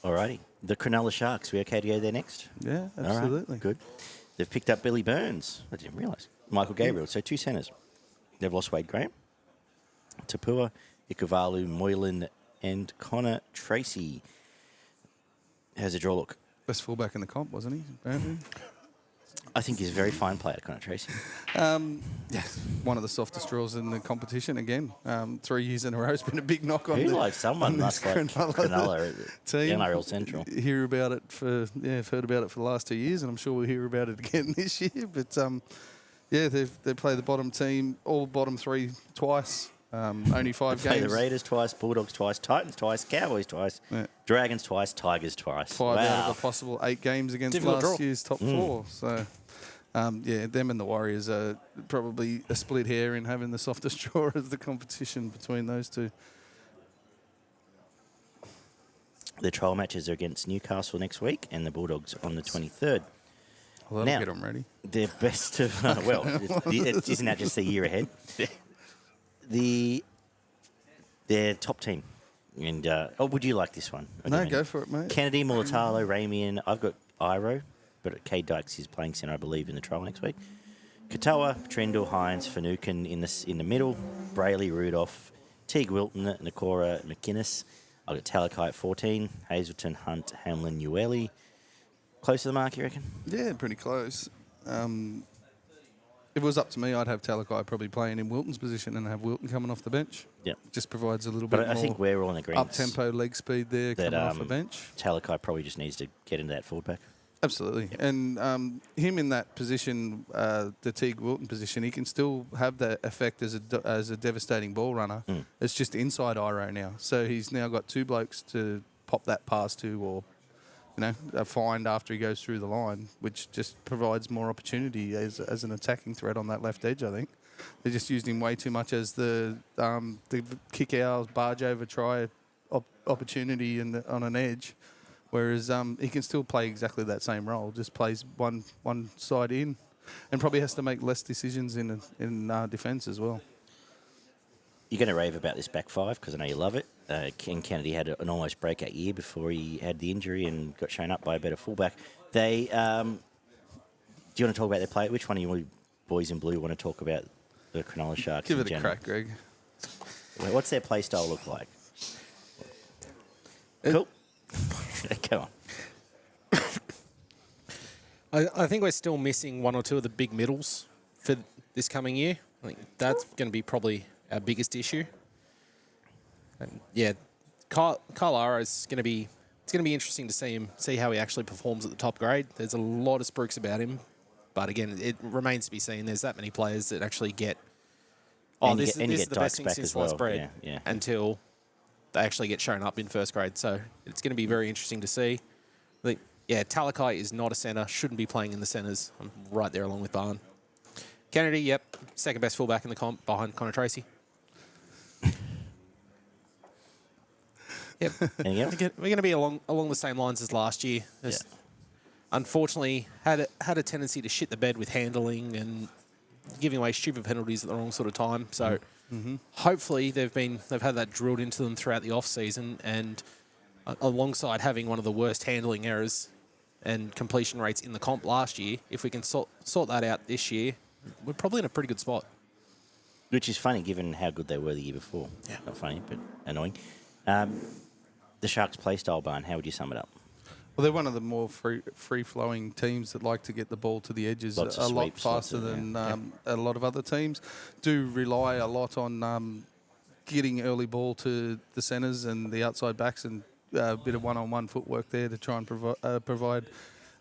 Alrighty. The Cronulla Sharks. We okay to go there next? Yeah, All absolutely. right, good. They've picked up Billy Burns. I didn't realise. Michael Gabriel. So 2 centres. They've lost Wade Graham, Tapua, Ikuvalu, Moylan, and Connor Tracy. How's the draw look? Best fullback in the comp, wasn't he? Apparently. I think he's a very fine player, Connor Tracy. Yeah, one of the softest draws in the competition again. 3 years in a row has been a big knock on Someone must like Cronulla team. NRL Central. Hear about it I've heard about it for the last 2 years, and I'm sure we'll hear about it again this year. But they play the bottom team, all bottom three twice. Only 5 Play games. the Raiders twice, Bulldogs twice, Titans twice, Cowboys twice, Dragons twice, Tigers twice. 5 out of the possible 8 games against last year's top 4. So, them and the Warriors are probably a split hair in having the softest draw of the competition between those two. Their trial matches are against Newcastle next week and the Bulldogs on the 23rd. Well, that'll get them ready. Their best of... isn't that just a year ahead? Their top team. And would you like this one? No, go for it, mate. Kennedy, Mulatalo, Ramian. I've got Iro, but Kay Dykes is playing centre, I believe, in the trial next week. Katoa, Trendle, Hines, Finucane in the middle. Brayley, Rudolph, Teague Wilton, Nakora, McInnes. I've got Talakai at 14. Hazelton, Hunt, Hamlin, Ueli. Close to the mark, you reckon? Yeah, pretty close. If it was up to me, I'd have Talakai probably playing in Wilton's position and have Wilton coming off the bench. Yeah. Just provides a little bit more I think we're all in agreement. Up-tempo leg speed there coming off the bench. Talakai probably just needs to get into that forward pack. Absolutely. Yep. And him in that position, the Teague Wilton position, he can still have that effect as a devastating ball runner. It's just inside Iro now. So he's now got 2 blokes to pop that pass to or, a find after he goes through the line, which just provides more opportunity as an attacking threat on that left edge, I think. They just used him way too much as the kick out, barge over, try opportunity on an edge. Whereas he can still play exactly that same role, just plays one side in, and probably has to make less decisions in defence as well. You're going to rave about this back 5 because I know you love it. Ken Kennedy had an almost breakout year before he had the injury and got shown up by a better fullback. They, do you want to talk about their play? Which one of you boys in blue want to talk about the Cronulla Sharks? Give it a crack, Greg. What's their play style look like? Cool. Come on. I think we're still missing 1 or 2 of the big middles for this coming year. I think that's going to be probably our biggest issue. And Kyle Iro is going to be. It's going to be interesting to see how he actually performs at the top grade. There's a lot of spooks about him, but again, it remains to be seen. There's that many players that actually get. This is the best thing since sliced bread until they actually get shown up in first grade. So it's going to be very interesting to see. Talakai is not a centre, shouldn't be playing in the centres. I'm right there along with Barn. Kennedy, second best fullback in the comp behind Connor Tracy. We're going to be along the same lines as last year. Unfortunately, had a tendency to shit the bed with handling and giving away stupid penalties at the wrong sort of time. So hopefully they've had that drilled into them throughout the off season, and alongside having one of the worst handling errors and completion rates in the comp last year, if we can sort that out this year, we're probably in a pretty good spot. Which is funny given how good they were the year before. Yeah. Not funny, but annoying. The Sharks' play style, Barn, how would you sum it up? Well, they're one of the more free-flowing teams that like to get the ball to the edges a lot faster than a lot of other teams. Do rely a lot on getting early ball to the centres and the outside backs and a bit of one-on-one footwork there to try and provide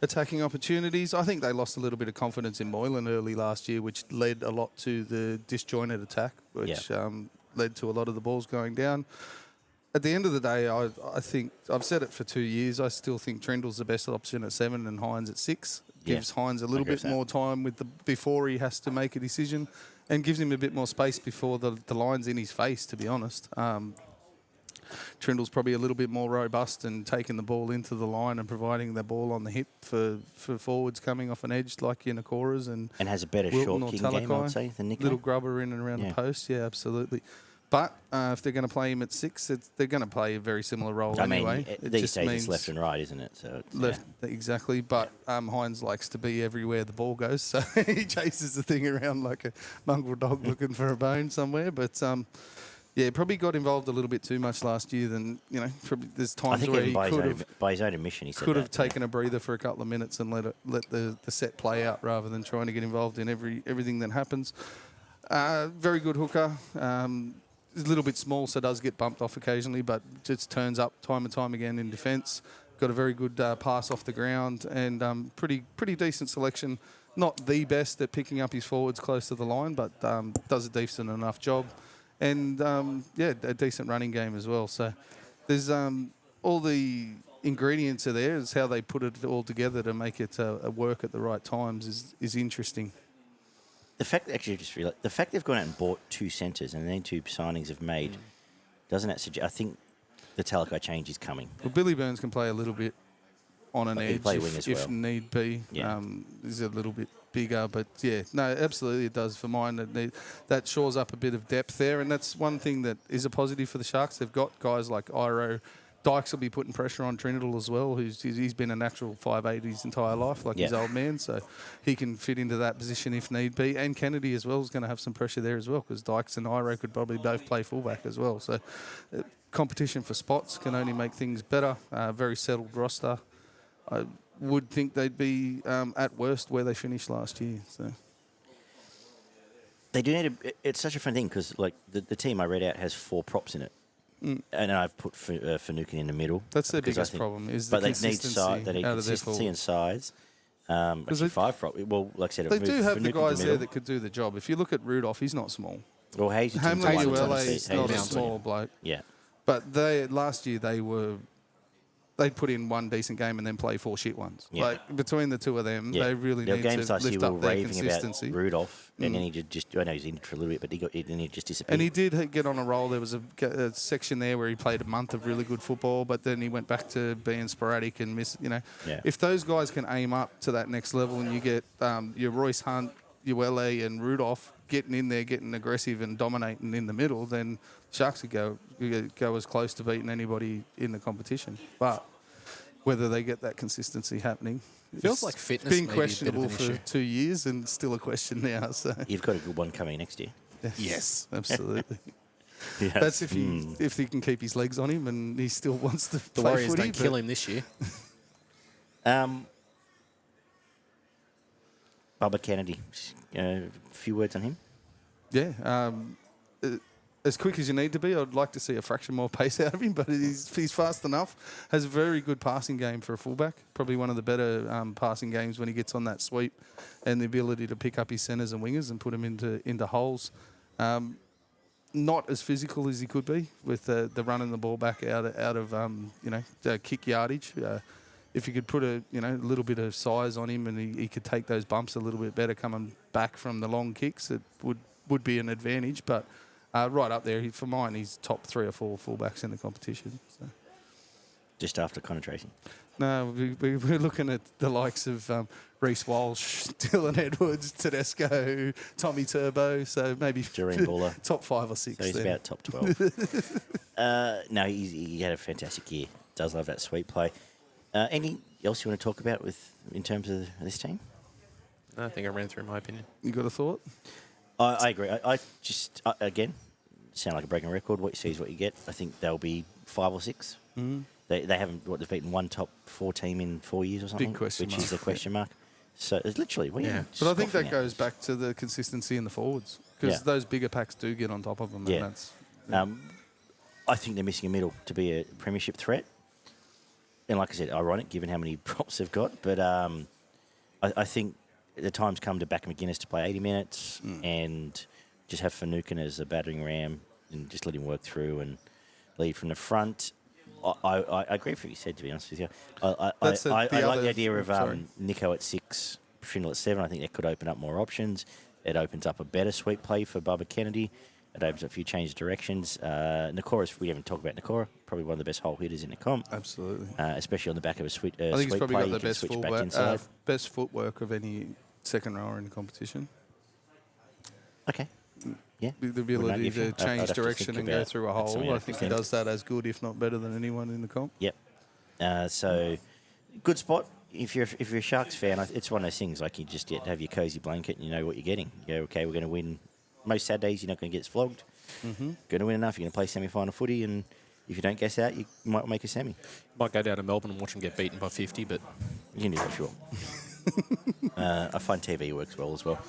attacking opportunities. I think they lost a little bit of confidence in Moylan early last year, which led a lot to the disjointed attack, which led to a lot of the balls going down. At the end of the day, I think, I've said it for 2 years, I still think Trendle's the best option at 7 and Hines at 6. Gives Hines a little bit more time before he has to make a decision, and gives him a bit more space before the line's in his face, to be honest. Trindle's probably a little bit more robust and taking the ball into the line and providing the ball on the hip for forwards coming off an edge like your Nakoras and has a better Wilton short kicking game, I'd say, than Nico. Little grubber in and around the post, absolutely. But if they're going to play him at 6, they're going to play a very similar role anyway. These days it's left and right, isn't it? So left, exactly. But Hines likes to be everywhere the ball goes, so he chases the thing around like a mongrel dog looking for a bone somewhere. But probably got involved a little bit too much last year. Probably there's times where he could have, by his own admission, he could have taken a breather for a couple of minutes and let the set play out rather than trying to get involved in everything that happens. Very good hooker. He's a little bit small, so does get bumped off occasionally, but just turns up time and time again in defence. Got a very good pass off the ground and pretty decent selection. Not the best at picking up his forwards close to the line, but does a decent enough job. And, a decent running game as well. So there's all the ingredients are there. It's how they put it all together to make it work at the right times is interesting. The fact, actually, I just realised, the fact they've gone out and bought 2 centres and then 2 signings have made, doesn't that suggest? I think the Talakai change is coming. Well, Billy Burns can play a little bit on an edge if need be. Yeah. He's a little bit bigger, but absolutely it does for mine. That shores up a bit of depth there, and that's one thing that is a positive for the Sharks. They've got guys like Iro. Dykes will be putting pressure on Trindle as well, he's been a natural 5'8" his entire life, like his old man, so he can fit into that position if need be. And Kennedy as well is going to have some pressure there as well, because Dykes and Iro could probably both play fullback as well. So competition for spots can only make things better. Very settled roster. I would think they'd be at worst where they finished last year. So they do need it's such a fun thing because like the team I read out has 4 props in it. And I've put Finucane in the middle. That's their biggest problem. But they need consistency and size. Actually, 5 prop. Well, like I said, they do have the guys there that could do the job. If you look at Rudolph, he's not small. Well, Hamlin is not a small bloke. Yeah, but last year they'd put in 1 decent game and then play 4 shit ones. Yeah. Like between the two of them, they really need to lift up their consistency. About Rudolph, and then he just I know he's injured for a little bit, but he just disappeared. And he did get on a roll. There was a section there where he played a month of really good football, but then he went back to being sporadic and miss. If those guys can aim up to that next level, and you get your Royce Hunt, Uele, and Rudolph getting in there, getting aggressive and dominating in the middle, then Sharks could go as close to beating anybody in the competition. But whether they get that consistency happening, feels like fitness been questionable for 2 years and still a question now. So you've got a good one coming next year. Yes, absolutely. Yes. That's if he can keep his legs on him and he still wants to play Warriors footy. Don't kill him this year. Bubba Kennedy, a few words on him. Yeah. As quick as you need to be, I'd like to see a fraction more pace out of him, but he's fast enough. Has a very good passing game for a fullback. Probably one of the better passing games when he gets on that sweep, and the ability to pick up his centres and wingers and put them into holes. Not as physical as he could be with the running the ball back out of the kick yardage. If you could put a little bit of size on him and he could take those bumps a little bit better coming back from the long kicks, it would be an advantage. But right up there, for mine, he's top 3 or 4 fullbacks in the competition. So. Just after Connor Tracy? No, we're looking at the likes of Reece Walsh, Dylan Edwards, Tedesco, Tommy Turbo, so maybe top 5 or 6. So he's about top 12. No, he had a fantastic year. Does love that sweep play. Any else you want to talk about in terms of this team? No, I think I ran through my opinion. You got a thought? I agree. I just, again, sound like a broken record. What you see is what you get. I think they'll be 5 or 6. Mm-hmm. They haven't they've beaten one top 4 team in 4 years or something, which is a question mark. So it's literally, But I think that goes back to the consistency in the forwards because those bigger packs do get on top of them. Yeah. And that's, I think they're missing a middle to be a premiership threat. And like I said, ironic given how many props they've got. But I think the time's come to back McGuinness to play 80 minutes and just have Finucane as a battering ram and just let him work through and lead from the front. I agree with what you said, to be honest with you. I like the idea of Nico at 6, Trindle at 7. I think that could open up more options. It opens up a better sweep play for Bubba Kennedy. It opens up a few change directions. Nakora's, we haven't talked about Nakora, probably one of the best hole hitters in the comp. Absolutely. Especially on the back of a sweep I think he's probably play. got the best footwork of any second rower in the competition. Okay. Yeah. The ability to change direction and go through a hole. I think he does that as good, if not better, than anyone in the comp. Yep. So, good spot. If you're a Sharks fan, it's one of those things like you just have your cozy blanket and you know what you're getting. You go, okay, we're going to win. Most Saturdays, you're not going to get flogged. Going to win enough. You're going to play semi-final footy, and if you don't guess out, you might make a semi. Might go down to Melbourne and watch them get beaten by 50, but You can do that, sure. I find TV works well as well.